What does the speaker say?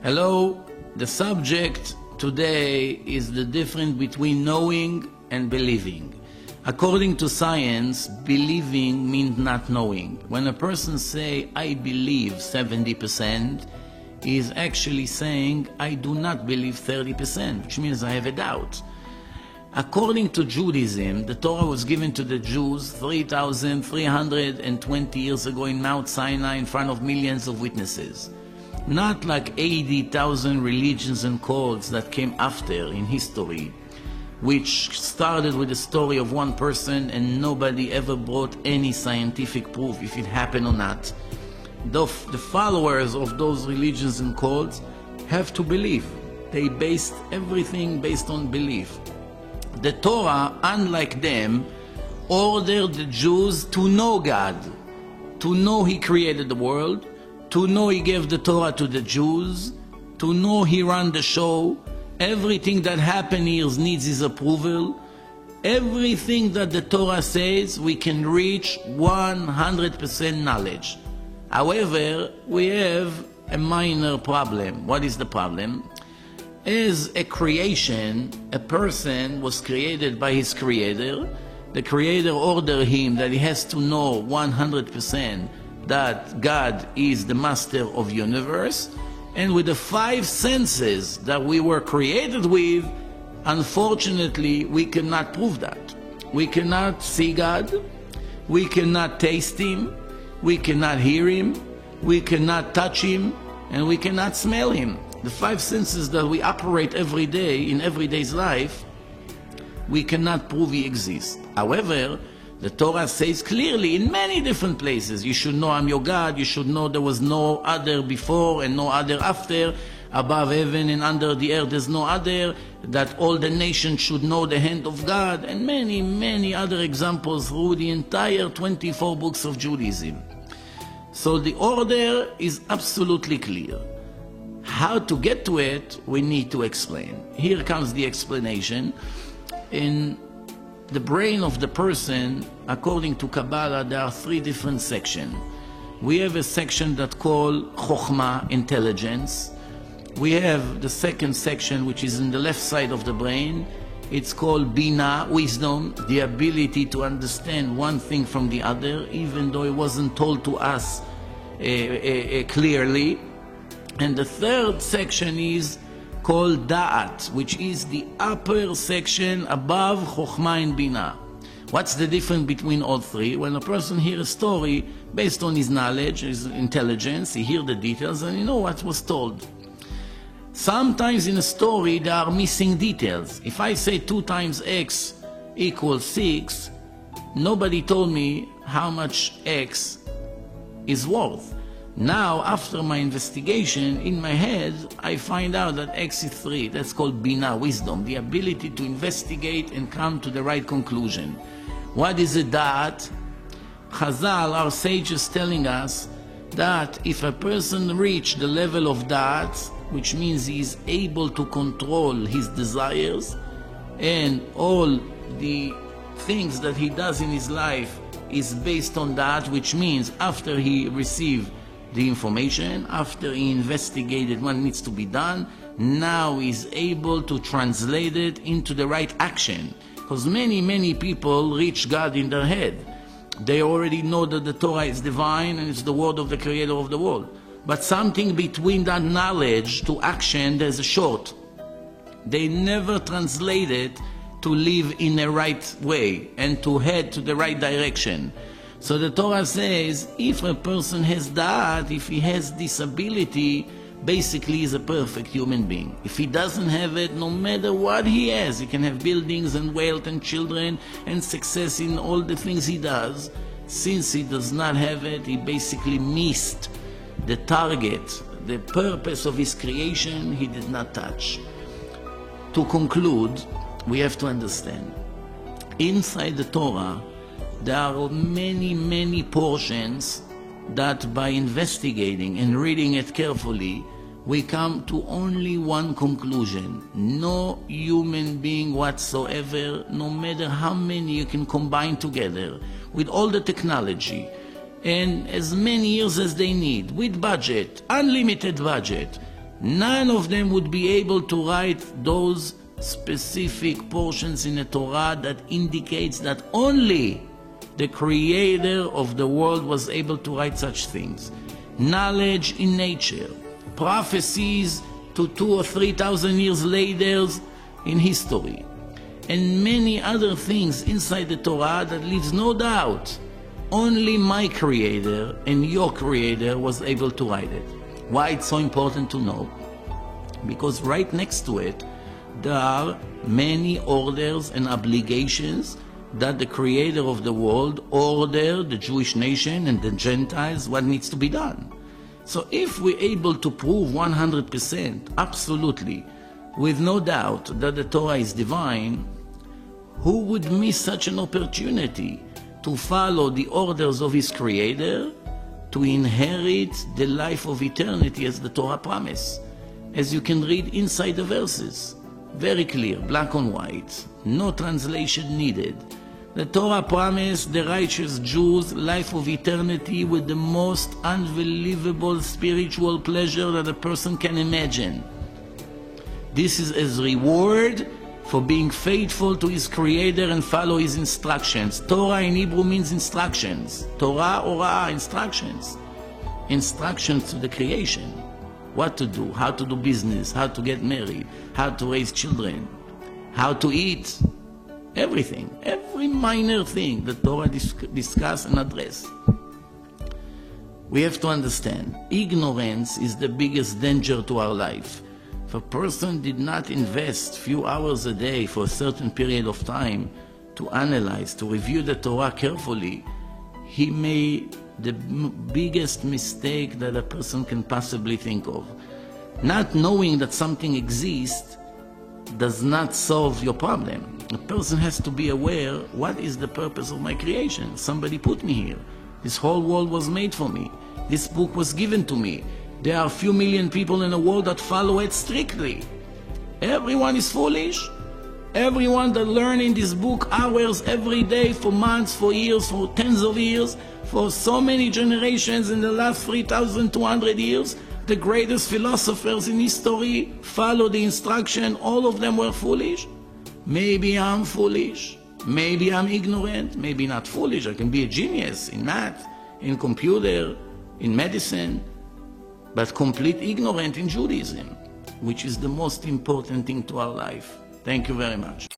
Hello, the subject today is the difference between knowing and believing. According to science, believing means not knowing. When a person says, I believe 70%, he is actually saying, I do not believe 30%, which means I have a doubt. According to Judaism, the Torah was given to the Jews 3,320 years ago in Mount Sinai in front of millions of witnesses. Not like 80,000 religions and cults that came after in history, which started with the story of one person and nobody ever brought any scientific proof if it happened or not. The followers of those religions and cults have to believe. They based everything based on belief. The Torah, unlike them, ordered the Jews to know God, to know He created the world, to know He gave the Torah to the Jews, to know He ran the show. Everything that happened here needs His approval. Everything that the Torah says, we can reach 100% knowledge. However, we have a minor problem. What is the problem? As a creation, a person was created by his Creator. The Creator ordered him that he has to know 100% that God is the master of the universe, and with the 5 senses that we were created with, unfortunately, we cannot prove that. We cannot see God, we cannot taste Him, we cannot hear Him, we cannot touch Him, and we cannot smell Him. The 5 senses that we operate every day in everyday's life, we cannot prove He exists. However, the Torah says clearly in many different places, you should know I'm your God, you should know there was no other before and no other after, above heaven and under the earth there's no other, that all the nations should know the hand of God, and many, many other examples through the entire 24 books of Judaism. So the order is absolutely clear. How to get to it, we need to explain. Here comes the explanation. In the brain of the person, according to Kabbalah, there are 3 different sections. We have a section that called Chokhmah, intelligence. We have the second section, which is in the left side of the brain. It's called Bina, wisdom, the ability to understand one thing from the other, even though it wasn't told to us clearly. And the third section is called Da'at, which is the upper section above Chokhmah and Bina. What's the difference between all 3? When a person hears a story based on his knowledge, his intelligence, he hears the details and he knows what was told. Sometimes in a story there are missing details. If I say 2 times x equals 6, nobody told me how much x is worth. Now, after my investigation, in my head, I find out that x is 3. That's called Bina, wisdom, the ability to investigate and come to the right conclusion. What is a Da'at? Chazal, our sages, telling us that if a person reaches the level of Da'at, which means he is able to control his desires, and all the things that he does in his life is based on Da'at, which means after he receives the information, after he investigated what needs to be done, now he's able to translate it into the right action. Because many people reach God in their head. They already know that the Torah is divine and it's the word of the Creator of the world. But something between that knowledge to action, there's a short. They never translate it to live in the right way and to head to the right direction. So the Torah says, if a person has that, if he has this ability, basically he's a perfect human being. If he doesn't have it, no matter what he has, he can have buildings and wealth and children and success in all the things he does. Since he does not have it, he basically missed the target, the purpose of his creation, he did not touch. To conclude, we have to understand, inside the Torah, there are many portions that by investigating and reading it carefully, we come to only one conclusion. No human being whatsoever, no matter how many you can combine together, with all the technology, and as many years as they need, with budget, unlimited budget, none of them would be able to write those specific portions in the Torah that indicates that only the creator of the world was able to write such things. Knowledge in nature, prophecies to 2,000 or 3,000 years later in history, and many other things inside the Torah that leaves no doubt only my creator and your creator was able to write it. Why it's so important to know? Because right next to it there are many orders and obligations that the creator of the world ordered the Jewish nation and the Gentiles what needs to be done. So if we're able to prove 100%, absolutely, with no doubt that the Torah is divine, who would miss such an opportunity to follow the orders of his creator, to inherit the life of eternity as the Torah promised? As you can read inside the verses, very clear, black on white, no translation needed. The Torah promised the righteous Jews life of eternity with the most unbelievable spiritual pleasure that a person can imagine. This is as reward for being faithful to his creator and follow his instructions. Torah in Hebrew means instructions. Torah, orah, instructions. Instructions to the creation. What to do, how to do business, how to get married, how to raise children, how to eat, everything, every minor thing the Torah discuss and address. We have to understand, ignorance is the biggest danger to our life. If a person did not invest few hours a day for a certain period of time to analyze, to review the Torah carefully, he made the biggest mistake that a person can possibly think of. Not knowing that something exists does not solve your problem. A person has to be aware, what is the purpose of my creation? Somebody put me here. This whole world was made for me. This book was given to me. There are a few million people in the world that follow it strictly. Everyone is foolish. Everyone that learn in this book hours every day for months, for years, for tens of years, for so many generations in the last 3,200 years, the greatest philosophers in history follow the instruction. All of them were foolish. Maybe I'm foolish. Maybe I'm ignorant. Maybe not foolish. I can be a genius in math, in computer, in medicine, but complete ignorant in Judaism, which is the most important thing to our life. Thank you very much.